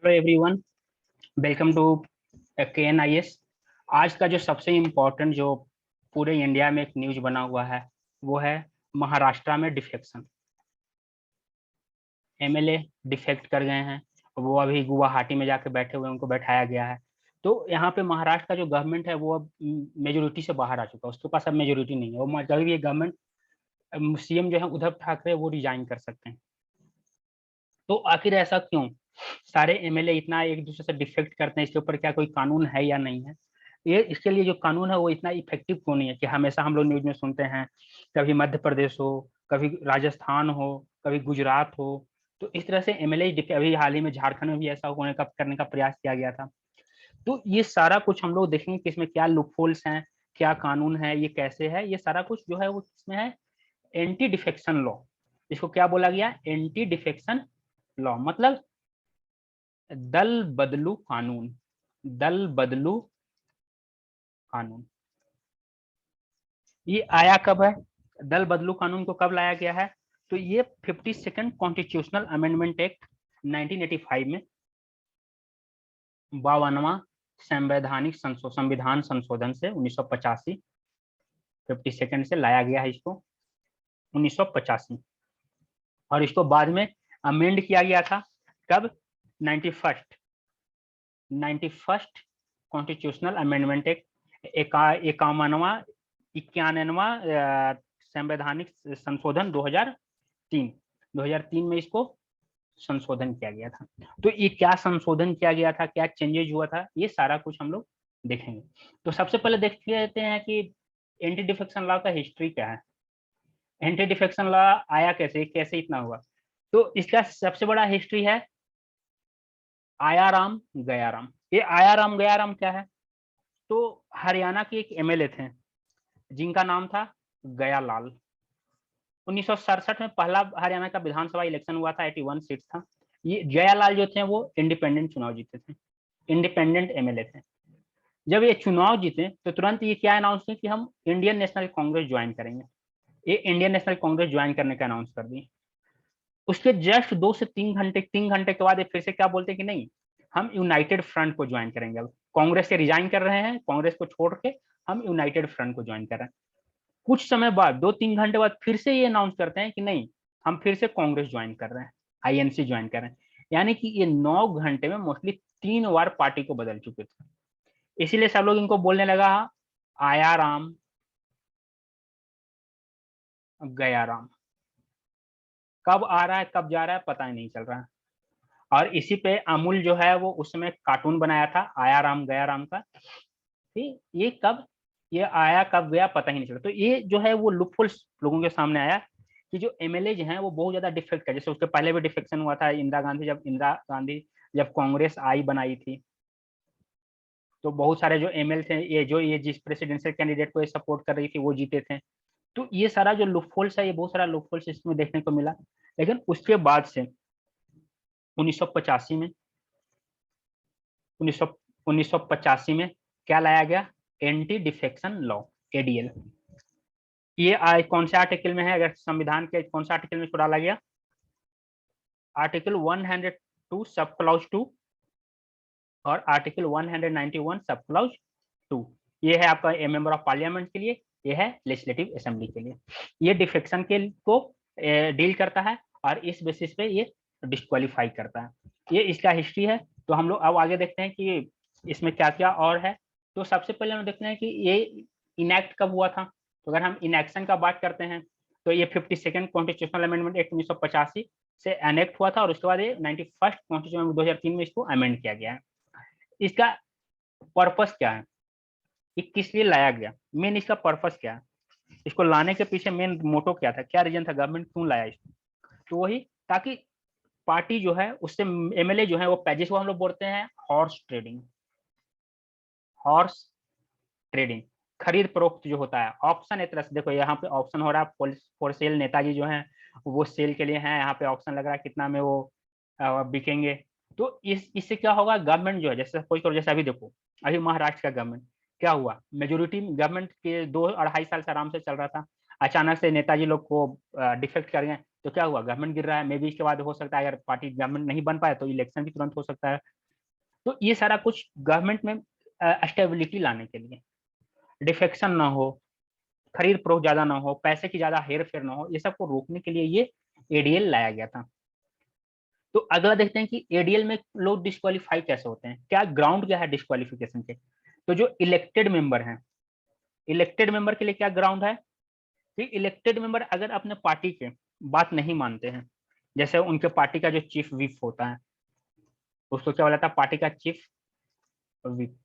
Hello everyone, welcome to KNIS। आज का जो सबसे इम्पोर्टेंट जो पूरे इंडिया में एक न्यूज बना हुआ है वो है महाराष्ट्र में डिफेक्शन। MLA डिफेक्ट कर गए हैं, वो अभी गुवाहाटी में जाके बैठे हुए, उनको बैठाया गया है। तो यहाँ पे महाराष्ट्र का जो गवर्नमेंट है वो अब मेजोरिटी से बाहर आ चुका है, उसके पास अब मेजोरिटी नहीं है। वो जब ये गवर्नमेंट CM जो है उद्धव ठाकरे वो रिजाइन कर सकते हैं। तो आखिर ऐसा क्यों? सारे MLA इतना एक दूसरे से डिफेक्ट करते हैं, इसके ऊपर क्या कोई कानून है या नहीं है? ये इसके लिए जो कानून है वो इतना इफेक्टिव क्यों नहीं है कि हमेशा हम लोग न्यूज में सुनते हैं, कभी मध्य प्रदेश हो, कभी राजस्थान हो, कभी गुजरात हो। तो इस तरह से MLA अभी हाल ही में झारखंड में भी ऐसा होने का करने का प्रयास किया गया था। तो ये सारा कुछ हम लोग देखेंगे कि इसमें क्या लूपहोल्स हैं, क्या कानून है, ये कैसे है। ये सारा कुछ जो है वो इसमें है एंटी डिफेक्शन लॉ। इसको क्या बोला गया? एंटी डिफेक्शन लॉ, मतलब दल बदलू कानून। दल बदलू कानून ये आया कब है? दल बदलू कानून को कब लाया गया है? तो ये 52nd कॉन्स्टिट्यूशनल अमेंडमेंट एक्ट 1985 में 52वां संविधान संशोधन से 1985 52nd से लाया गया है इसको 1985। और इसको बाद में अमेंड किया गया था कब? 91st कॉन्स्टिट्यूशनल अमेंडमेंट एक्ट 91वां संवैधानिक संशोधन 2003 में इसको संशोधन किया गया था। तो ये क्या संशोधन किया गया था, क्या चेंजेज हुआ था, ये सारा कुछ हम लोग देखेंगे। तो सबसे पहले देख लेते हैं कि एंटी डिफेक्शन लॉ का हिस्ट्री क्या है। एंटी डिफेक्शन लॉ आया कैसे, कैसे इतना हुआ? तो इसका सबसे बड़ा हिस्ट्री है आया राम गया राम। ये आया राम गया राम क्या है? तो हरियाणा के एक MLA थे जिनका नाम था गया लाल। 1967 में पहला हरियाणा का विधानसभा इलेक्शन हुआ था, 81 सीट था। ये जयालाल जो थे वो इंडिपेंडेंट चुनाव जीते थे, इंडिपेंडेंट MLA थे। जब ये चुनाव जीते तो तुरंत ये क्या अनाउंस किया कि हम इंडियन नेशनल कांग्रेस ज्वाइन करेंगे। ये इंडियन नेशनल कांग्रेस ज्वाइन करने का अनाउंस कर दिए। उसके जस्ट 2 से 3 घंटे के बाद ये फिर से क्या बोलते कि नहीं, हम यूनाइटेड फ्रंट को ज्वाइन करेंगे। अब कांग्रेस से रिजाइन कर रहे हैं, कांग्रेस को छोड़ के हम यूनाइटेड फ्रंट को ज्वाइन कर रहे हैं। कुछ समय बाद 2-3 घंटे बाद फिर से ये अनाउंस करते हैं कि नहीं, हम फिर से कांग्रेस ज्वाइन कर रहे हैं, INC ज्वाइन कर रहे हैं। यानी कि ये 9 घंटे में मोस्टली 3 बार पार्टी को बदल चुके थे। इसीलिए सब लोग इनको बोलने लगा आया राम गया राम। कब आ रहा है कब जा रहा है पता ही नहीं चल रहा है। और इसी पे अमूल जो है वो उस समय कार्टून बनाया था आया राम गया राम का। ठीक, ये कब, ये आया कब गया पता ही नहीं चला। तो ये जो है वो लूपहोल्स लोगों के सामने आया कि जो MLA हैं वो बहुत ज्यादा डिफेक्ट है। जैसे उसके पहले भी डिफेक्शन हुआ था इंदिरा गांधी जब कांग्रेस आई बनाई थी, तो बहुत सारे जो ML थे, ये जिस प्रेसिडेंशियल कैंडिडेट को ये सपोर्ट कर रही थी वो जीते थे। तो ये सारा जो लूपहोल्स है, ये बहुत सारा लूपहोल्स इसमें देखने को मिला। लेकिन उसके बाद से 1985 में 1985 में क्या लाया गया? Anti defection law, ADL। ये कौन से आर्टिकल में है? अगर संविधान के कौन सा आर्टिकल में इसको डाला गया? आर्टिकल 102 सब क्लॉज 2 और आर्टिकल 191 सब क्लॉज 2। ये है आपका मेंबर ऑफ पार्लियामेंट के लिए, ये है लेजिस्लेटिव असेंबली के लिए। ये डिफेक्शन के को डील करता है और इस बेसिस पे ये डिस्क्वालीफाई करता है। ये इसका हिस्ट्री है। तो हम लोग अब आगे देखते हैं कि इसमें क्या क्या और है। तो सबसे पहले हम देखते हैं कि ये इनैक्ट कब हुआ था। तो अगर हम इनएक्शन का बात करते हैं तो ये 52nd कॉन्स्टिट्यूशनल अमेंडमेंट एक्ट 1985 से एनेक्ट हुआ था और उसके बाद ये 91st कॉन्स्टिट्यूशन 2003 में इसको अमेंड किया गया है। इसका पर्पस क्या है, ये किस लिए लाया गया, मेन इसका पर्पस क्या है, इसको लाने के पीछे मेन मोटो क्या था, क्या रीजन था, गवर्नमेंट क्यों लाया इसको? तो वही, ताकि पार्टी जो है उससे MLA जो है वो जिसको हम लोग बोलते हैं हॉर्स ट्रेडिंग, हॉर्स ट्रेडिंग, खरीद फरोख्त जो होता है, ऑप्शन। एक तरह से देखो यहाँ पे ऑप्शन हो रहा है फॉर सेल, नेताजी जो है वो सेल के लिए हैं, यहाँ पे ऑप्शन लग रहा है कितना में वो बिकेंगे। तो इससे क्या होगा, गवर्नमेंट जो है, जैसे कोई करो, जैसे अभी देखो अभी महाराष्ट्र का गवर्नमेंट क्या हुआ, मेजोरिटी गवर्नमेंट के 2-2.5 साल से आराम से चल रहा था, अचानक से नेताजी लोग को डिफेक्ट कर गए तो क्या हुआ, गवर्नमेंट गिर रहा है, मे बी इसके बाद हो सकता है अगर पार्टी गवर्नमेंट नहीं बन पाए तो इलेक्शन भी तुरंत हो सकता है। तो ये सारा कुछ गवर्नमेंट में स्टेबिलिटी लाने के लिए, डिफेक्शन ना हो, खरीद फरोख्त ज्यादा ना हो, पैसे की ज्यादा हेर फेर ना हो, ये सब को रोकने के लिए ये एडीएल लाया गया था। तो अगला देखते हैं कि एडीएल में लोग डिस्क्वालीफाई कैसे होते हैं, क्या ग्राउंड क्या है डिस्क्वालिफिकेशन के। तो जो इलेक्टेड मेंबर हैं, इलेक्टेड मेंबर के लिए क्या ग्राउंड है कि इलेक्टेड मेंबर अगर अपने पार्टी के बात नहीं मानते हैं, जैसे उनके पार्टी का जो चीफ विप होता है, उसको क्या बोला था, पार्टी का चीफ विप।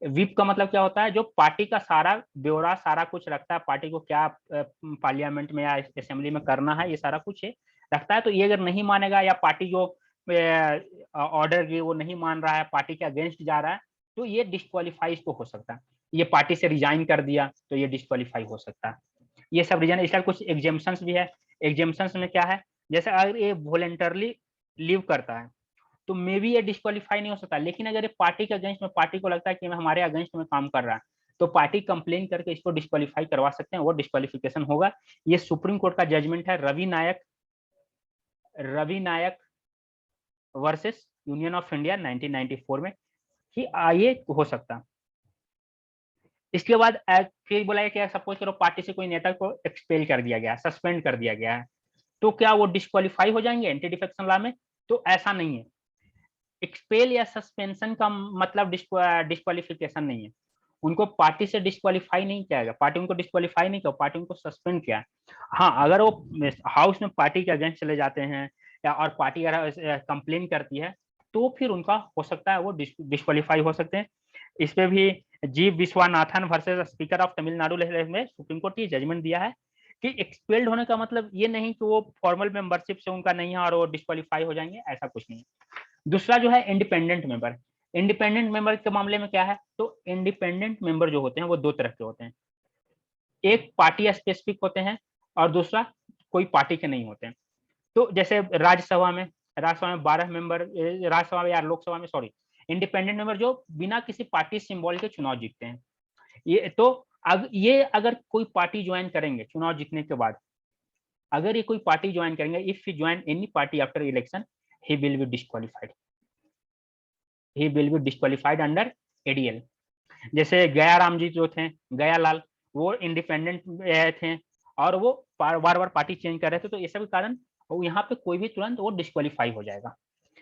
विप का मतलब क्या होता है, जो पार्टी का सारा ब्यौरा सारा कुछ रखता है, पार्टी को क्या पार्लियामेंट में या असेंबली में करना है, ये सारा कुछ रखता है। तो ये अगर नहीं मानेगा या पार्टी जो ऑर्डर की वो नहीं मान रहा है, पार्टी के अगेंस्ट जा रहा है, तो ये डिस्क्वालीफाई इसको हो सकता है। ये पार्टी से रिजाइन कर दिया तो ये डिस्क्वालीफाई हो सकता है। ये सब रीजन, इसका कुछ एग्जेम्पशंस भी है। एग्जेम्पशंस में क्या है, जैसे अगर ये वॉलेंटरली लीव करता है तो मे बी ये डिस्क्वालीफाई नहीं हो सकता, लेकिन अगर ये पार्टी के अगेंस्ट में, पार्टी को लगता है कि हमारे अगेंस्ट में काम कर रहा है, तो पार्टी कंप्लेन करके इसको डिस्क्वालीफाई करवा सकते हैं, वो डिस्क्वालिफिकेशन होगा। ये सुप्रीम कोर्ट का जजमेंट है, रवि नायक वर्सेस यूनियन ऑफ इंडिया 1994 में, कि ये हो सकता। इसके बाद फिर बोला कि सपोज करो पार्टी से कोई नेता को एक्सपेल कर दिया गया, सस्पेंड कर दिया गया है, तो क्या वो डिस्क्वालीफाई हो जाएंगे एंटी डिफेक्शन लॉ में? तो ऐसा नहीं है। एक्सपेल या सस्पेंशन का मतलब डिस्क्वालिफिकेशन नहीं है। उनको पार्टी से डिस्क्वालीफाई नहीं किया गया, पार्टी उनको डिस्क्वालीफाई नहीं किया, पार्टी उनको सस्पेंड किया। हाँ, अगर वो हाउस में पार्टी के अगेंस्ट चले जाते हैं या और पार्टी अगर कंप्लेन करती है, तो फिर उनका हो सकता है वो डिस्क्वालीफाई हो सकते हैं। इस पे भी G Viswanathan versus speaker of Tamil Nadu में सुप्रीम कोर्ट ने जजमेंट दिया है कि एक्सपेल्ड होने का मतलब ये नहीं कि वो फॉर्मल मेंबरशिप से उनका नहीं है और वो डिस्क्वालीफाई हो जाएंगे, ऐसा कुछ नहीं है। दूसरा जो है इंडिपेंडेंट मेंबर। इंडिपेंडेंट मेंबर के मामले में क्या है, तो इंडिपेंडेंट मेंबर जो होते हैं वो दो तरह के होते हैं, एक पार्टी स्पेसिफिक होते हैं और दूसरा कोई पार्टी के नहीं होते हैं। तो जैसे राज्यसभा में 12 मेंबर, राज्यसभा में या लोकसभा में, सॉरी, इंडिपेंडेंट मेंबर जो बिना किसी पार्टी सिंबल के चुनाव जीतते हैं। ये तो ये अगर कोई पार्टी ज्वाइन करेंगे चुनाव जीतने के बाद, अगर ये कोई पार्टी ज्वाइन करेंगे, if he join any party after election, he will be disqualified, he will be disqualified under ADL. जैसे गया राम जी जो थे, गया लाल, वो इंडिपेंडेंट थे और वो बार बार पार्टी चेंज कर रहे थे, तो ये सब कारण यहाँ पे कोई भी तुरंत वो डिस्क्वालीफाई हो जाएगा।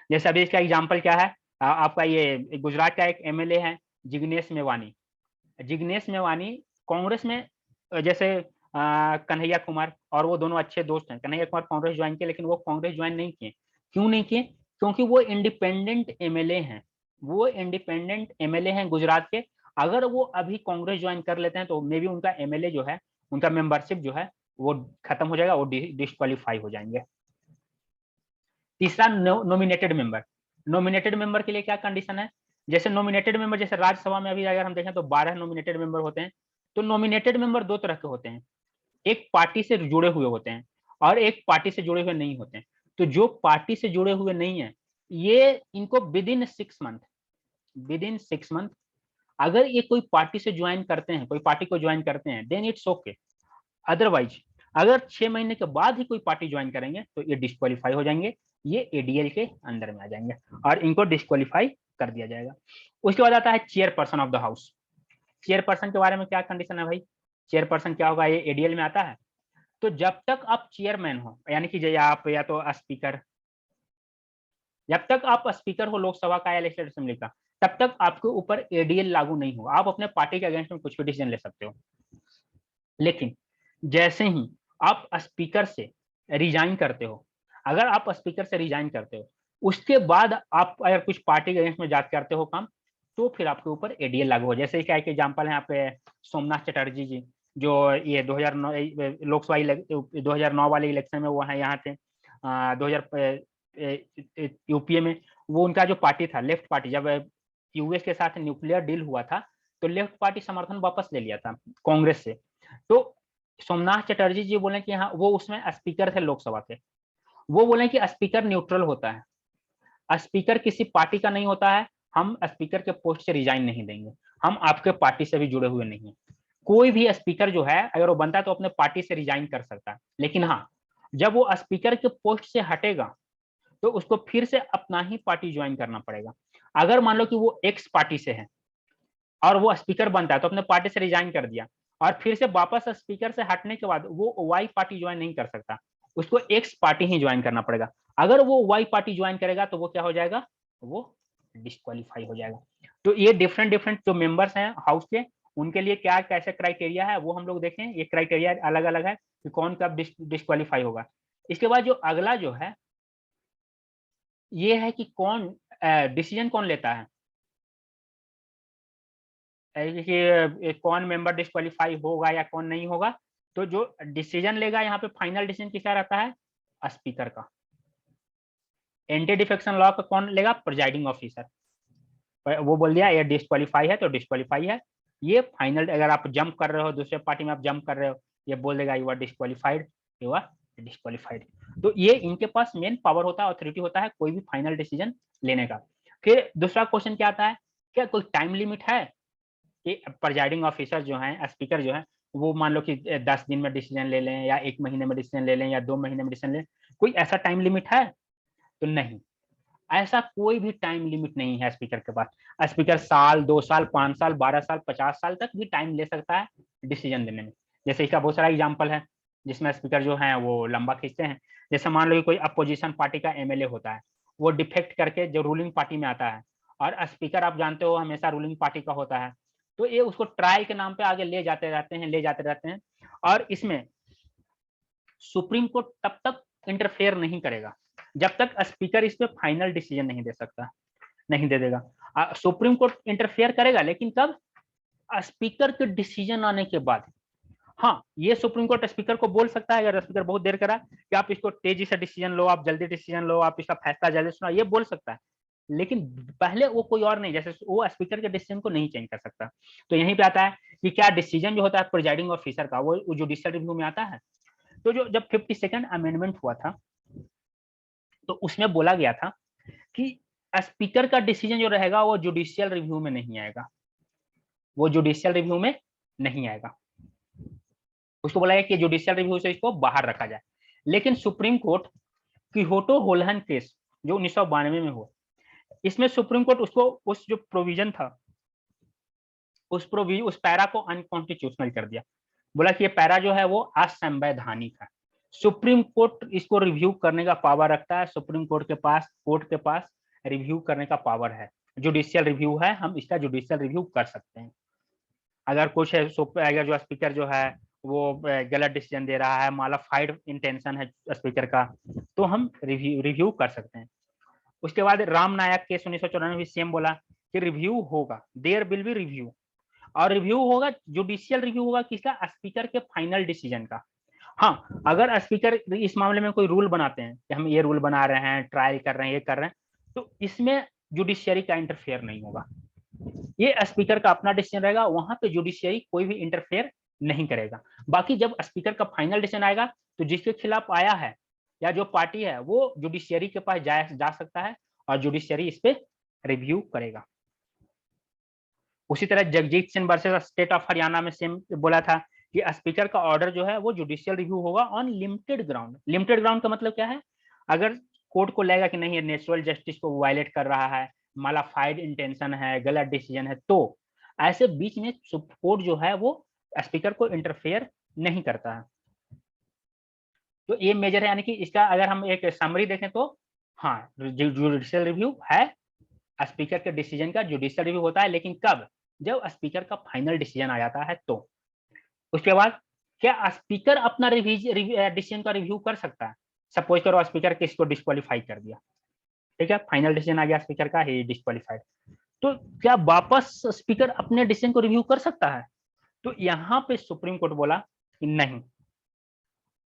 जैसे अभी इसका एग्जांपल क्या है, आपका ये गुजरात का एक एमएलए है जिग्नेश मेवानी। जिग्नेश मेवानी कांग्रेस में, जैसे कन्हैया कुमार और वो दोनों अच्छे दोस्त हैं, कन्हैया कुमार कांग्रेस ज्वाइन किए, लेकिन वो कांग्रेस ज्वाइन नहीं किए। क्यों नहीं किए? क्योंकि वो इंडिपेंडेंट एमएलए हैं, वो इंडिपेंडेंट एमएलए हैं गुजरात के। अगर वो अभी कांग्रेस ज्वाइन कर लेते हैं तो मे बी उनका एमएलए जो है, उनका मेंबरशिप जो है वो खत्म हो जाएगा, वो डिस्क्वालीफाई हो जाएंगे। तीसरा नॉमिनेटेड मेंबर। नॉमिनेटेड मेंबर के लिए क्या कंडीशन है, जैसे नॉमिनेटेड मेंबर, जैसे राज्यसभा में अभी अगर हम देखें तो 12 नॉमिनेटेड मेंबर होते हैं। तो नॉमिनेटेड मेंबर दो तरह के होते हैं, एक पार्टी से जुड़े हुए होते हैं और एक पार्टी से जुड़े हुए नहीं होते हैं। तो जो पार्टी से जुड़े हुए नहीं है, ये इनको विद इन 6 मंथ अगर ये कोई पार्टी से ज्वाइन करते हैं, कोई पार्टी को ज्वाइन करते हैं, देन इट्स ओके। अदरवाइज अगर 6 महीने के बाद ही कोई पार्टी ज्वाइन करेंगे तो ये डिस्क्वालीफाई हो जाएंगे, ये एडीएल के अंदर में आ जाएंगे और इनको डिस्क्वालीफाई कर दिया जाएगा। उसके बाद आता है chairperson of the house. Chairperson के बारे में क्या कंडीशन है भाई, चेयरपर्सन क्या होगा, ये एडीएल में आता है। तो जब तक आप चेयरमैन हो, यानी कि आप या तो स्पीकर, जब तक आप स्पीकर हो लोकसभा का या लेजिस्लेटिव असेंबली का, तब तक आपके ऊपर एडीएल लागू नहीं होगा। आप अपने पार्टी के अगेंस्ट में कुछ भी डिसीजन ले सकते हो, लेकिन जैसे ही आप स्पीकर से रिजाइन करते हो, अगर आप स्पीकर से रिजाइन करते हो, उसके बाद आप अगर कुछ पार्टी के अगेंस्ट में जाके करते हो काम, तो फिर आपके ऊपर एडीएल लागू हो। जैसे क्या एक एग्जांपल है आपके सोमनाथ चटर्जी जी, जो ये 2009 लोकसभा 2009 वाले इलेक्शन में वो है यहाँ थे, 2000 यूपीए में, वो उनका जो पार्टी था लेफ्ट पार्टी, जब यूएस के साथ न्यूक्लियर डील हुआ था तो लेफ्ट पार्टी समर्थन वापस ले लिया था कांग्रेस से। तो सोमनाथ चटर्जी जी बोले कि हाँ, वो उसमें स्पीकर थे लोकसभा के, वो बोले कि स्पीकर न्यूट्रल होता है, स्पीकर किसी पार्टी का नहीं होता है, हम स्पीकर के पोस्ट से रिजाइन नहीं देंगे, हम आपके पार्टी से भी जुड़े हुए नहीं है। कोई भी स्पीकर जो है अगर वो बनता है तो अपने पार्टी से रिजाइन कर सकता है, लेकिन हाँ, जब वो स्पीकर के पोस्ट से हटेगा तो उसको फिर से अपना ही पार्टी ज्वाइन करना पड़ेगा। अगर मान लो कि वो एक्स पार्टी से है और वो स्पीकर बनता है तो अपने पार्टी से रिजाइन कर दिया और फिर से वापस स्पीकर से हटने के बाद वो वाई पार्टी ज्वाइन नहीं कर सकता, उसको एक्स पार्टी ही ज्वाइन करना पड़ेगा। अगर वो वाई पार्टी ज्वाइन करेगा तो वो क्या हो जाएगा, वो डिस्क्वालीफाई हो जाएगा। तो ये डिफरेंट डिफरेंट जो मेंबर्स हैं हाउस के, उनके लिए क्या कैसे क्राइटेरिया है वो हम लोग देखें। ये क्राइटेरिया अलग अलग है कि कौन कब डिस्क्वालीफाई होगा। इसके बाद जो अगला जो है ये है कि कौन डिसीजन कौन लेता है, कि कौन मेंबर डिस्क्वालीफाई होगा या कौन नहीं होगा। तो जो डिसीजन लेगा यहाँ पे फाइनल डिसीजन किसका रहता है, स्पीकर का। एंटी डिफेक्शन लॉ का कौन लेगा, प्रिजाइडिंग ऑफिसर। वो बोल दिया ये डिस्क्वालीफाई है तो डिस्क्वालीफाई है। ये फाइनल, अगर आप जंप कर रहे हो दूसरे पार्टी में आप जंप कर रहे हो, ये बोल देगा you are disqualified, you are disqualified. तो ये इनके पास मेन पावर होता है, ऑथोरिटी होता है कोई भी फाइनल डिसीजन लेने का। फिर दूसरा क्वेश्चन क्या आता है, क्या कोई टाइम लिमिट है कि प्रिजाइडिंग ऑफिसर जो है, स्पीकर जो है, वो मान लो कि 10 दिन में डिसीजन ले लें या 1 महीने में डिसीजन ले लें या 2 महीने में डिसीजन लें, कोई ऐसा टाइम लिमिट है? तो नहीं, ऐसा कोई भी टाइम लिमिट नहीं है स्पीकर के पास। स्पीकर साल, 2 साल, 5 साल, 12 साल, 50 साल तक भी टाइम ले सकता है डिसीजन लेने में। जैसे इसका बहुत सारा एग्जाम्पल है जिसमें स्पीकर जो है वो लंबा खींचते हैं। जैसे मान लो कि कोई अपोजिशन पार्टी का एमएलए होता है, वो डिफेक्ट करके जो रूलिंग पार्टी में आता है, और स्पीकर आप जानते हो हमेशा रूलिंग पार्टी का होता है, तो ये उसको ट्रायल के नाम पे आगे ले जाते रहते हैं, ले जाते रहते हैं। और इसमें सुप्रीम कोर्ट तब तक इंटरफेयर नहीं करेगा जब तक स्पीकर इस पे फाइनल डिसीजन नहीं दे सकता, नहीं दे देगा। सुप्रीम कोर्ट इंटरफेयर करेगा लेकिन कब, स्पीकर के डिसीजन आने के बाद। हाँ, ये सुप्रीम कोर्ट स्पीकर को बोल सकता है, अगर स्पीकर बहुत देर करा, कि आप इसको तेजी से डिसीजन लो, आप जल्दी डिसीजन लो, आप इसका फैसला जल्दी सुना, ये बोल सकता है। लेकिन पहले वो कोई और नहीं, जैसे वो स्पीकर के डिसीजन को नहीं चेंज कर सकता। तो यहीं पे आता है कि क्या डिसीजन जो होता है प्रिजाइडिंग ऑफिसर का, वो जुडिशियल रिव्यू में आता है। तो जो जब 52nd अमेंडमेंट हुआ था तो उसमें बोला गया था कि स्पीकर का डिसीजन जो रहेगा वो जुडिशियल रिव्यू में नहीं आएगा, वो जुडिशियल रिव्यू में नहीं आएगा। उसको बोला गया कि जुडिशियल रिव्यू से इसको बाहर रखा जाए। लेकिन सुप्रीम कोर्ट किहोटो होलहन केस जो 1992 में हुआ, इसमें सुप्रीम कोर्ट उसको, उस जो प्रोविजन था उस पैरा को अनकॉन्स्टिट्यूशनल कर दिया। बोला कि ये पैरा जो है वो असंवैधानिक है। सुप्रीम कोर्ट इसको रिव्यू करने का पावर रखता है, सुप्रीम कोर्ट के पास रिव्यू करने का पावर है। जुडिशियल रिव्यू है, हम इसका जुडिशियल रिव्यू कर सकते हैं। अगर कुछ है, अगर जो स्पीकर जो है वो गलत डिसीजन दे रहा है, मालाफाइड इंटेंशन है स्पीकर का, तो हम रिव्यू कर सकते हैं। उसके बाद राम नायक केस 1994 में सेम बोला कि रिव्यू होगा, देयर विल बी रिव्यू, और रिव्यू होगा, जुडिशियल रिव्यू होगा किसका, स्पीकर के फाइनल डिसीजन का। हाँ, अगर स्पीकर इस मामले में कोई रूल बनाते हैं कि हम ये रूल बना रहे हैं, ट्रायल कर रहे हैं, ये कर रहे हैं, तो इसमें जुडिशियरी का इंटरफेयर नहीं होगा, ये स्पीकर का अपना डिसीजन रहेगा, वहां पे जुडिशियरी कोई भी इंटरफेयर नहीं करेगा। बाकी जब स्पीकर का फाइनल डिसीजन आएगा तो जिसके खिलाफ आया है या जो पार्टी है वो जुडिशियरी के पास जा सकता है और जुडिशियरी इस पे रिव्यू करेगा। उसी तरह Jagjit Singh versus state of Haryana में सेम बोला था कि स्पीकर का ऑर्डर जो है वो जुडिशियल रिव्यू होगा on limited ground. Limited ground का मतलब क्या है, अगर कोर्ट को लगेगा कि नहीं ये नेचुरल जस्टिस को वायलेट कर रहा है, मालाफाइड इंटेंशन है, गलत डिसीजन है, तो ऐसे बीच में कोर्ट जो है वो स्पीकर को इंटरफेयर नहीं करता है। तो ये मेजर है, यानी कि इसका अगर हम एक समरी देखें तो हाँ, जुडिशियल रिव्यू है, स्पीकर के डिसीजन का जुडिशियल रिव्यू होता है, लेकिन कब, जब स्पीकर का फाइनल डिसीजन आ जाता है तो। उसके बाद क्या स्पीकर अपना डिसीजन का रिव्यू कर सकता है? सपोज करो स्पीकर किसको डिस्क्वालीफाई कर दिया, ठीक है, फाइनल डिसीजन आ गया स्पीकर का, ही डिस्क्वालीफाइड, तो क्या वापस स्पीकर अपने डिसीजन को रिव्यू कर सकता है? तो यहाँ पे सुप्रीम कोर्ट बोला कि नहीं,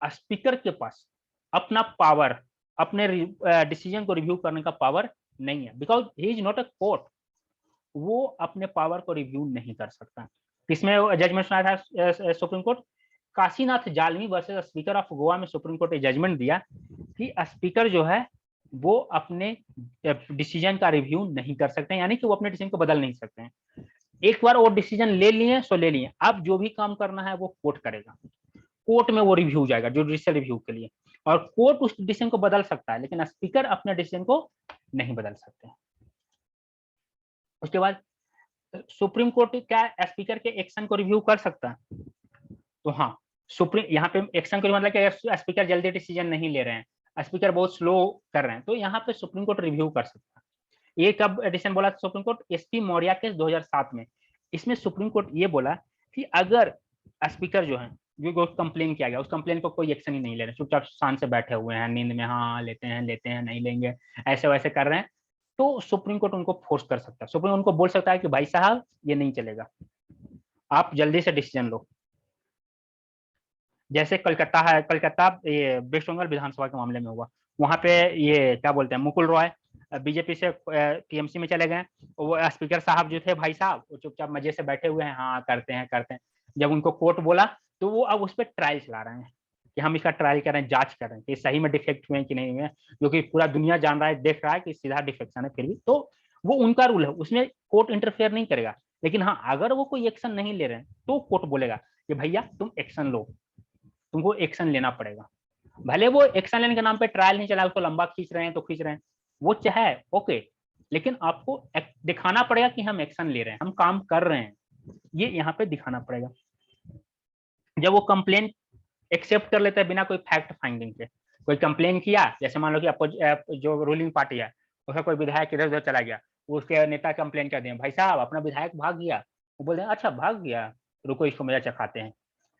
स्पीकर के पास अपना पावर, अपने डिसीजन को रिव्यू करने का पावर नहीं है, because he is not a court, वो अपने पावर को रिव्यू नहीं कर सकता। किसमें जजमेंट सुनाया था supreme court, Kashinath Zalmi versus speaker of Goa में सुप्रीम कोर्ट ने जजमेंट दिया कि स्पीकर जो है वो अपने डिसीजन का रिव्यू नहीं कर सकते, यानी कि वो अपने डिसीजन को बदल नहीं सकते हैं। एक बार वो डिसीजन ले लिए सो ले लिए, अब जो भी काम करना है वो कोर्ट करेगा। कोर्ट में वो रिव्यू जाएगा जुडिशियल रिव्यू के लिए, और कोर्ट उस डिसीजन को बदल सकता है लेकिन स्पीकर अपने डिसीजन को नहीं बदल सकते। उसके बाद सुप्रीम कोर्ट क्या स्पीकर के एक्शन को रिव्यू कर सकता है? तो हाँ, सुप्रीम यहाँ पे एक्शन को मतलब कि अगर स्पीकर जल्दी डिसीजन नहीं ले रहे हैं, स्पीकर बहुत स्लो कर रहे हैं, तो यहाँ पे सुप्रीम कोर्ट रिव्यू कर सकता है। ये कब डिसीजन बोला था supreme court? SP Maurya case 2007 में। इसमें सुप्रीम कोर्ट ये बोला कि अगर स्पीकर जो है जो कंप्लेन किया गया उस कंप्लेन को कोई एक्शन ही नहीं ले रहे, चुपचाप शान से बैठे हुए हैं, नींद में हाँ लेते हैं नहीं लेंगे, ऐसे वैसे कर रहे हैं, तो सुप्रीम कोर्ट उनको फोर्स कर सकता है। सुप्रीम उनको बोल सकता है कि भाई साहब ये नहीं चलेगा, आप जल्दी से डिसीजन लो। जैसे कलकत्ता है, कलकत्ता ये वेस्ट बंगाल विधानसभा के मामले में हुआ, वहां पे ये क्या बोलते हैं मुकुल रॉय बीजेपी से टीएमसी में चले गए, वो स्पीकर साहब जो थे भाई साहब वो चुपचाप मजे से बैठे हुए हैं, हाँ करते हैं। जब उनको कोर्ट बोला तो वो अब उस पर ट्रायल चला रहे हैं कि हम इसका ट्रायल कर रहे हैं, जांच कर रहे हैं कि सही में डिफेक्ट हुए कि नहीं हुए, जो कि पूरा दुनिया जान रहा है, देख रहा है कि सीधा डिफेक्शन है, फिर भी तो वो उनका रूल है, उसमें कोर्ट इंटरफेयर नहीं करेगा। लेकिन हाँ, अगर वो कोई एक्शन नहीं ले रहे हैं तो कोर्ट बोलेगा कि भैया तुम एक्शन लो, तुमको एक्शन लेना पड़ेगा। भले वो एक्शन लेने के नाम पे ट्रायल नहीं चला, उसको लंबा खींच रहे हैं तो खींच रहे हैं, वो चाहे ओके, लेकिन आपको दिखाना पड़ेगा कि हम एक्शन ले रहे हैं, हम काम कर रहे हैं, ये यहाँ पे दिखाना पड़ेगा। जब वो कंप्लेन एक्सेप्ट कर लेते हैं बिना कोई फैक्ट फाइंडिंग के, कोई कंप्लेन किया, जैसे मान लो कि जो रूलिंग पार्टी है उसका कोई विधायक इधर उधर चला गया, उसके नेता कंप्लेन कर दिया भाई साहब अपना विधायक भाग गया, वो बोलते हैं अच्छा भाग गया, रुको इसको मजा चखाते हैं,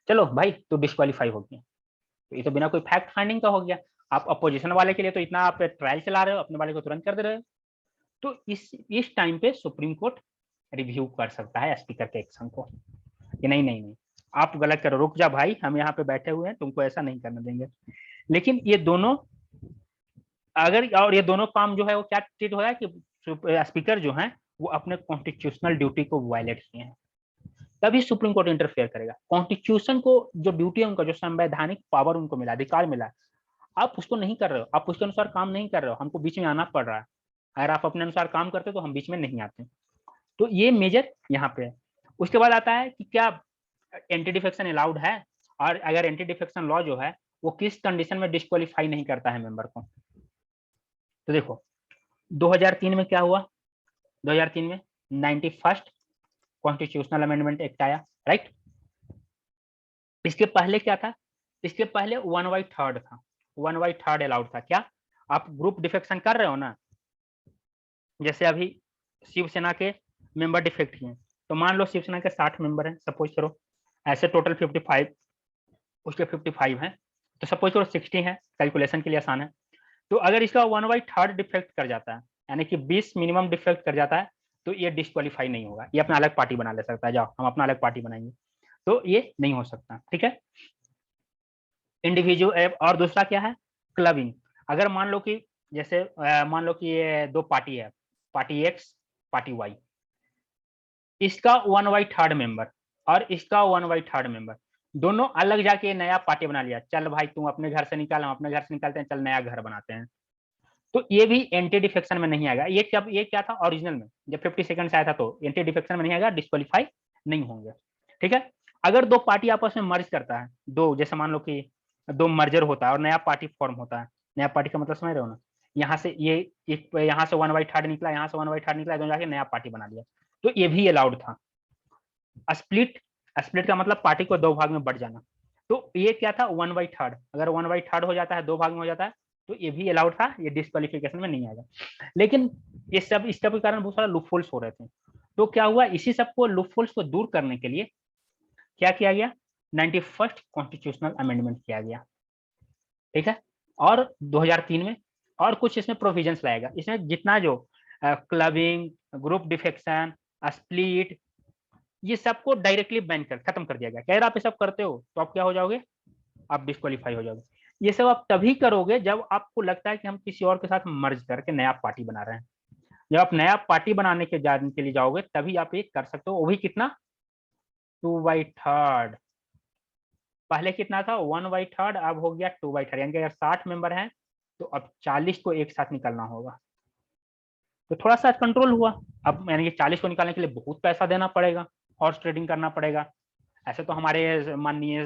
चलो भाई तो डिस्क्वालीफाई हो गया। तो ये तो बिना कोई फैक्ट फाइंडिंग का हो गया। आप अपोजिशन वाले के लिए तो इतना आप ट्रायल चला रहे हो, अपने वाले को तुरंत कर दे रहे हो। तो इस टाइम पे सुप्रीम कोर्ट रिव्यू कर सकता है स्पीकर के एक्शन को कि नहीं आप गलत करो, रुक जा भाई, हम यहाँ पे बैठे हुए हैं, तुमको ऐसा नहीं करने देंगे। लेकिन ये दोनों अगर, और ये दोनों काम जो है वो क्या ट्रीट हो रहा है कि स्पीकर जो है वो अपने कॉन्स्टिट्यूशनल ड्यूटी को वायलेट किए हैं, तभी सुप्रीम कोर्ट इंटरफेयर करेगा। कॉन्स्टिट्यूशन को जो ड्यूटी है उनका, जो संवैधानिक पावर उनको मिला, अधिकार मिला, आप उसको नहीं कर रहे हो, आप उसके अनुसार काम नहीं कर रहे हो, हमको बीच में आना पड़ रहा है। अगर आप अपने अनुसार काम करते हो तो हम बीच में नहीं आते। तो ये मेजर यहाँ पे है। उसके बाद आता है कि क्या एंटी डिफेक्शन अलाउड है, और अगर एंटी डिफेक्शन लॉ जो है वो किस कंडीशन में डिस्क्वालीफाई नहीं करता है मेंबर को। तो देखो 2003 में क्या हुआ, 2003 में 91st कॉन्स्टिट्यूशनल अमेंडमेंट एक्ट आया, राइट। इसके पहले क्या था, इसके पहले 1/3 था, 1/3 अलाउड था। क्या आप ग्रुप डिफेक्शन कर रहे हो ना, जैसे अभी शिवसेना के मेंबर डिफेक्ट किए, तो मान लो शिवसेना के 60 मेंबर हैं सपोज करो, ऐसे टोटल 55, उसके 55 हैं, तो सपोज करो 60 है, कैलकुलेशन के लिए आसान है। तो अगर इसका 1/3 डिफेक्ट कर जाता है, यानी कि 20 मिनिमम डिफेक्ट कर जाता है, तो ये डिस्क्वालीफाई नहीं होगा, ये अपना अलग पार्टी बना ले सकता है, जाओ हम अपना अलग पार्टी बनाएंगे, तो ये नहीं हो सकता, ठीक है। इंडिविजुअल, और दूसरा क्या है, क्लबिंग। अगर मान लो कि जैसे मान लो कि ये दो पार्टी है, पार्टी एक्स पार्टी वाई, इसका 1/3 मेंबर और इसका 1/3 मेंबर, दोनों अलग जाके नया पार्टी बना लिया, चल भाई तुम अपने घर से निकाल, हम अपने घर से निकालते हैं, चल नया घर बनाते हैं, तो ये भी एंटी डिफेक्शन में नहीं आएगा। ये क्या था ओरिजिनल में, जब 50 सेकंड आया था तो एंटी डिफेक्शन में नहीं आएगा, डिस्क्वालीफाई नहीं होंगे, ठीक है। अगर दो पार्टी आपस में मर्ज करता है, दो जैसे मान लो कि दो मर्जर होता है और नया पार्टी फॉर्म होता है, नया पार्टी का मतलब समझ रहे हो ना, यहाँ से ये एक, यहाँ से 1/3 निकला, यहाँ से 1/3 निकला, दोनों जाके नया पार्टी बना लिया, तो ये भी अलाउड था। स्प्लिट, स्प्लिट का मतलब पार्टी को दो भाग में बढ़ जाना, तो ये क्या था 1/3, अगर 1/3 हो जाता है, दो भाग में हो जाता है, तो ये भी अलाउड था, ये डिस्क्वालिफिकेशन में नहीं आएगा। लेकिन ये सब इसका के कारण बहुत सारा लूपहोल्स हो रहे थे, तो क्या हुआ, इसी सबको लूपहोल्स को दूर करने के लिए क्या किया गया, 91st कॉन्स्टिट्यूशनल अमेंडमेंट किया गया, ठीक है। और 2003 में और कुछ इसमें प्रोविजंस लाएगा, इसमें जितना जो क्लबिंग, ग्रुप डिफेक्शन, स्प्लिट, ये सबको डायरेक्टली बैन कर खत्म कर दिया गया। अगर आप ये सब करते हो तो आप क्या हो जाओगे, आप डिस्क्वालीफाई हो जाओगे। ये सब आप तभी करोगे जब आपको लगता है कि हम किसी और के साथ मर्ज करके नया पार्टी बना रहे हैं। जब आप नया पार्टी बनाने के लिए जाओगे तभी आप ये कर सकते हो, वो भी कितना, 2/3। पहले कितना था 1/3, अब हो गया 2/3, यानी कि अगर 60 मेंबर हैं तो अब 40 को एक साथ निकालना होगा, तो थोड़ा सा कंट्रोल हुआ। अब यानी कि 40 को निकालने के लिए बहुत पैसा देना पड़ेगा, हॉर्स ट्रेडिंग करना पड़ेगा। ऐसे तो हमारे माननीय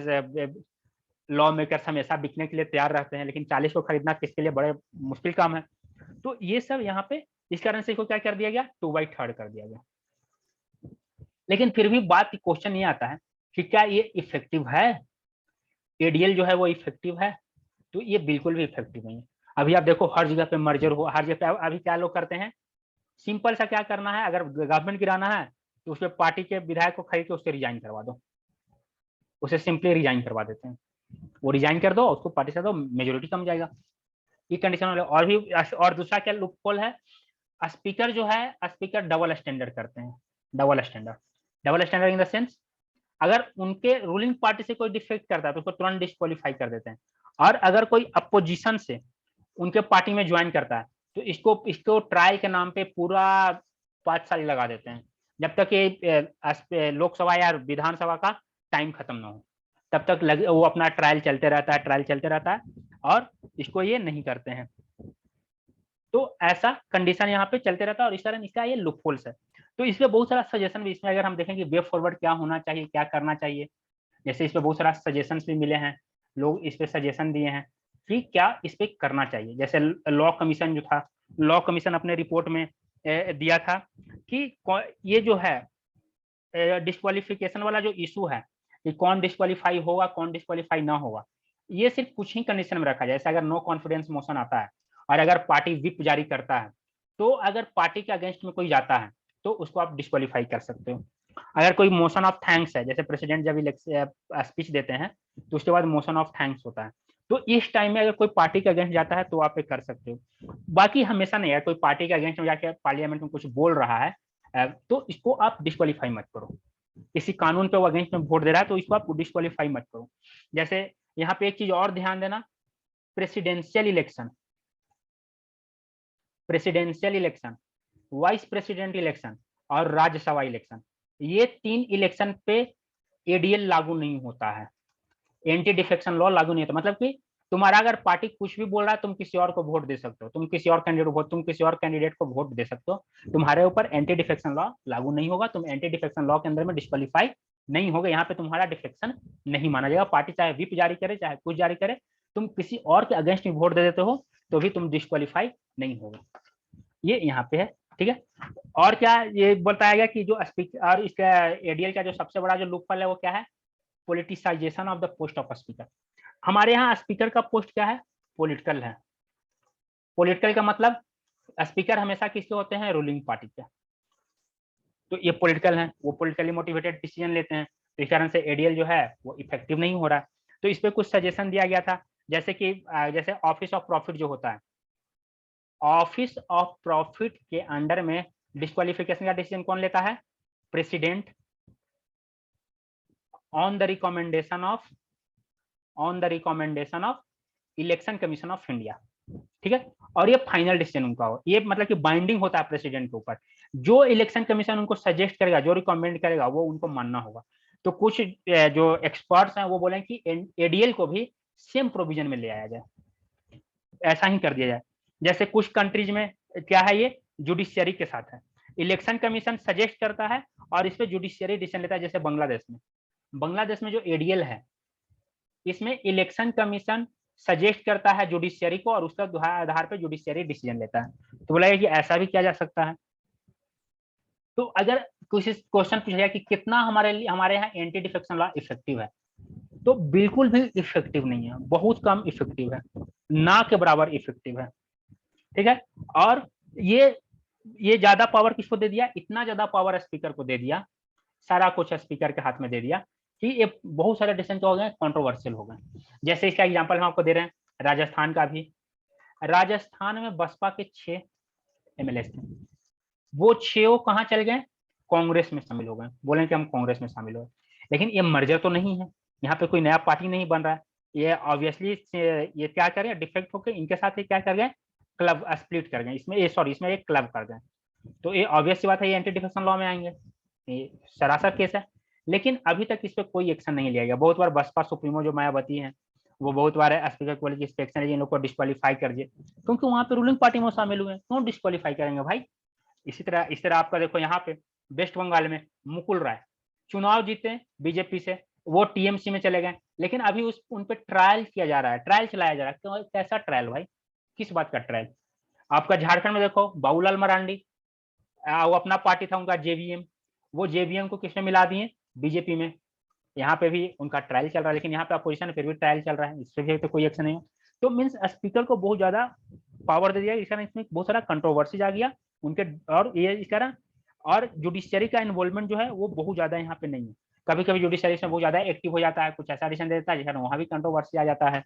लॉ मेकर्स हमेशा बिकने के लिए तैयार रहते हैं, लेकिन 40 को खरीदना किसके लिए बड़े मुश्किल काम है। तो ये सब यहाँ पे इस कारण से इसको क्या कर दिया गया, 2/3 कर दिया गया। लेकिन फिर भी बात क्वेश्चन ये आता है कि क्या ये इफेक्टिव है, एडीएल जो है वो इफेक्टिव है? तो ये बिल्कुल भी इफेक्टिव नहीं है। अभी आप देखो हर जगह पे मर्जर हो, हर जगह पे अभी क्या लोग करते हैं, सिंपल सा क्या करना है, अगर गवर्नमेंट गिराना है तो उसपे पार्टी के विधायक को खरीद के उससे रिजाइन करवा दो, उसे सिंपली रिजाइन करवा देते हैं, वो रिजाइन कर दो, उसको पार्टी से दो, मेजोरिटी कम जाएगा। ये कंडीशन और भी, और दूसरा क्या लूपहोल है, स्पीकर जो है, स्पीकर डबल स्टैंडर्ड करते हैं। Double standard in the sense, अगर उनके रूलिंग पार्टी से कोई डिफेक्ट करता है तो उसको तुरंत डिस्क्वालीफाई कर देते हैं, और अगर कोई अपोजिशन से उनके पार्टी में ज्वाइन करता है तो इसको ट्रायल के नाम पे पूरा 5 साल लगा देते हैं, जब तक ये लोकसभा या विधानसभा का टाइम खत्म ना हो, तब तक वो अपना ट्रायल चलते रहता है और इसको ये नहीं करते हैं। तो ऐसा कंडीशन यहाँ पे चलते रहता है, और इस तरह इसका ये लूपहोल्स है। तो इसमें बहुत सारा सजेशन भी, इसमें अगर हम देखें कि वे फॉरवर्ड क्या होना चाहिए, क्या करना चाहिए, जैसे इस पे बहुत सारा सजेशंस भी मिले हैं, लोग इस पे सजेशन दिए हैं कि क्या इस पे करना चाहिए। जैसे लॉ कमीशन जो था, लॉ कमीशन अपने रिपोर्ट में दिया था कि ये जो है डिस्क्वालिफिकेशन वाला जो इशू है कि कौन डिस्क्वालीफाई होगा, कौन डिस्क्वालीफाई ना होगा, ये सिर्फ कुछ ही कंडीशन में रखा जाए। जैसे अगर नो कॉन्फिडेंस मोशन आता है और अगर पार्टी विप जारी करता है, तो अगर पार्टी के अगेंस्ट में कोई जाता है तो उसको आप डिस्क्वालीफाई कर सकते हो। अगर कोई मोशन ऑफ थैंक्स है, जैसे प्रेसिडेंट जब स्पीच देते हैं तो उसके बाद मोशन ऑफ थैंक्स होता है, तो इस टाइम में अगर कोई पार्टी के अगेंस्ट जाता है तो आप ये कर सकते हो। बाकी हमेशा नहीं है, कोई पार्टी के अगेंस्ट में जाके पार्लियामेंट में कुछ बोल रहा है तो इसको आप डिस्क्वालीफाई मत करो। किसी कानून पे वो अगेंस्ट में वोट दे रहा है तो इसको आप डिस्क्वालीफाई मत करो। जैसे यहाँ पे एक चीज और ध्यान देना, presidential election, vice president election और राज्यसभा इलेक्शन, ये 3 इलेक्शन पे एडीएल लागू नहीं होता है, एंटी डिफेक्शन लॉ लागू नहीं होता। मतलब कि तुम्हारा अगर पार्टी कुछ भी बोल रहा है, तुम किसी और को वोट दे सकते हो, तुम किसी और कैंडिडेट को वोट दे सकते हो, तुम्हारे ऊपर एंटी डिफेक्शन लॉ लागू नहीं होगा, तुम एंटी डिफेक्शन लॉ के अंदर में डिस्क्वालीफाई नहीं होगा, यहाँ पे तुम्हारा डिफेक्शन नहीं माना जाएगा। पार्टी चाहे विप जारी करे, चाहे कुछ जारी करे, तुम किसी और के अगेंस्ट में वोट दे देते हो तो भी तुम डिस्क्वालीफाई नहीं होगा। ये यहाँ पे है, ठीक है। और क्या ये बताया गया कि जो स्पीकर और इसका एडीएल का जो सबसे बड़ा जो लूपहोल है वो क्या है, politicisation of the post of speaker. हमारे यहाँ स्पीकर का पोस्ट क्या है, पॉलिटिकल है। पॉलिटिकल का मतलब स्पीकर हमेशा किसके होते हैं, रूलिंग पार्टी के, तो ये पॉलिटिकल है, वो पॉलिटिकली मोटिवेटेड डिसीजन लेते हैं, तो इस कारण से एडीएल जो है वो इफेक्टिव नहीं हो रहा है। तो इस पे कुछ सजेशन दिया गया था, जैसे कि जैसे ऑफिस ऑफ प्रॉफिट जो होता है, ऑफिस ऑफ प्रॉफिट के अंडर में डिस्क्वालिफिकेशन का डिसीजन कौन लेता है, president on the recommendation of election commission of India, ठीक है। और ये फाइनल डिसीजन उनका हो, ये मतलब कि बाइंडिंग होता है प्रेसिडेंट के ऊपर, जो इलेक्शन कमीशन उनको सजेस्ट करेगा, जो रिकमेंड करेगा वो उनको मानना होगा। तो कुछ जो एक्सपर्ट्स हैं वो बोले कि एडीएल को भी सेम प्रोविजन में ले आया जाए, ऐसा ही कर दिया जाए। जैसे कुछ कंट्रीज में क्या है, ये जुडिशियरी के साथ है, इलेक्शन कमीशन सजेस्ट करता है और इस पे जुडिशियरी डिसीजन लेता है। जैसे बांग्लादेश में जो एडीएल है, इसमें इलेक्शन कमीशन सजेस्ट करता है जुडिशियरी को और उसके आधार पर जुडिशियरी डिसीजन लेता है। तो बोला कि ऐसा भी किया जा सकता है। तो अगर कुछ क्वेश्चन पूछा कि कितना हमारे यहाँ एंटी डिफेक्शन लॉ इफेक्टिव है, तो बिल्कुल भी इफेक्टिव नहीं है, बहुत कम इफेक्टिव है, ना के बराबर इफेक्टिव है, ठीक है। और ये ज्यादा पावर किसको दे दिया, इतना ज्यादा पावर स्पीकर को दे दिया, सारा कुछ स्पीकर के हाथ में दे दिया कि ये बहुत सारे डिसीजन हो गए, कंट्रोवर्शियल हो गए। जैसे इसका एग्जांपल हम आपको दे रहे हैं, राजस्थान का भी। राजस्थान में बसपा के 6 एमएलए थे, वो 6 कहाँ चल गए, कांग्रेस में शामिल हो गए, बोले कि हम कांग्रेस में शामिल हो। लेकिन ये मर्जर तो नहीं है, यहाँ पे कोई नया पार्टी नहीं बन रहा है, ये ऑब्वियसली ये क्या करें, डिफेक्ट होकर इनके साथ ये क्या कर गए, क्लब स्प्लिट कर गए, इसमें एक क्लब कर गए। तो ये ऑब्वियस सी बात है, ये एंटी डिफेक्शन लॉ में आएंगे, ये सरासर केस है। लेकिन अभी तक इस पर कोई एक्शन नहीं लिया गया। बहुत बार बसपा सुप्रीमो जो मायावती है, वो बहुत बार स्पीकर को बोले एक्शन इन लोग को डिस्क्वालीफाई कर दिए, क्योंकि वहां पे रूलिंग पार्टी में शामिल हुए, क्यों डिस्क्वालीफाई करेंगे भाई। इस तरह आपका देखो यहाँ पे वेस्ट बंगाल में मुकुल राय चुनाव जीते बीजेपी से, वो टीएमसी में चले गए, लेकिन अभी उन पे ट्रायल किया जा रहा है, ट्रायल चलाया जा रहा है। तो कैसा ट्रायल भाई, किस बात का ट्रायल? आपका झारखंड में देखो बाबूलाल मरांडी, वो अपना पार्टी था उनका जेवीएम, वो जेवीएम को किसने मिला दिए, बीजेपी में। यहाँ पे भी उनका ट्रायल चल रहा है, लेकिन यहाँ पे अपोजिशन फिर भी ट्रायल चल रहा है, इस पे तो कोई एक्शन नहीं है। तो मीन्स स्पीकर को बहुत ज्यादा पावर दे दिया, इस कारण इसमें बहुत सारा कंट्रोवर्सी आ गया उनके, और ये इस कारण, और जुडिशियरी का इन्वॉल्वमेंट जो है वो बहुत ज्यादा यहाँ पे नहीं है। कभी कभी जुडिशियरी में बहुत ज्यादा एक्टिव हो जाता है, कुछ ऐसा डिसीजन दे देता है जिस कारण वहां भी कंट्रोवर्सी आ जाता है।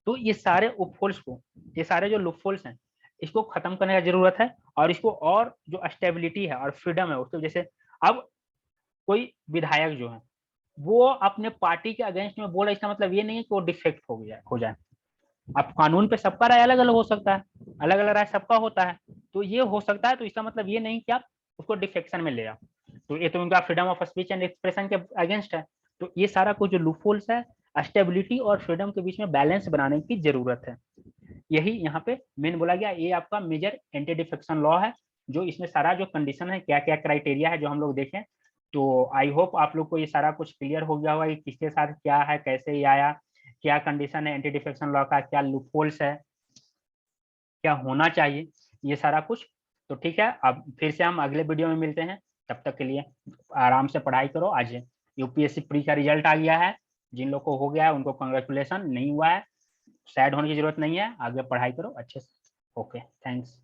तो ये सारे उपफोल्स को, ये सारे जो लूपहोल्स हैं, इसको खत्म करने का जरूरत है, और इसको और जो स्टेबिलिटी है और फ्रीडम है उसको, जैसे अब कोई विधायक जो है वो अपने पार्टी के अगेंस्ट में बोल रहा है, इसका मतलब ये नहीं है कि वो डिफेक्ट हो जाए। अब कानून पे सबका राय अलग अलग हो सकता है, अलग अलग राय सबका होता है, तो ये हो सकता है, तो इसका मतलब ये नहीं कि आप उसको डिफेक्शन में ले आओ। तो ये तो उनका freedom of speech and expression के अगेंस्ट है। तो ये सारा कुछ जो लूपहोल्स है, स्टेबिलिटी और फ्रीडम के बीच में बैलेंस बनाने की जरूरत है। यही यहाँ पे मेन बोला गया, ये आपका मेजर एंटी डिफेक्शन लॉ है, जो इसमें सारा जो कंडीशन है, क्या क्या क्राइटेरिया है जो हम लोग देखें। तो आई होप आप लोग को ये सारा कुछ क्लियर हो गया होगा कि किसके साथ क्या है, कैसे ये आया, क्या कंडीशन है एंटी डिफेक्शन लॉ का, क्या लूपहोल्स है, क्या होना चाहिए, ये सारा कुछ। तो ठीक है, अब फिर से हम अगले वीडियो में मिलते हैं, तब तक के लिए आराम से पढ़ाई करो। आज यूपीएससी प्री का रिजल्ट आ गया है, जिन लोग को हो गया है उनको कंग्रेचुलेसन, नहीं हुआ है सैड होने की जरूरत नहीं है, आगे पढ़ाई करो अच्छे से। Okay, thanks.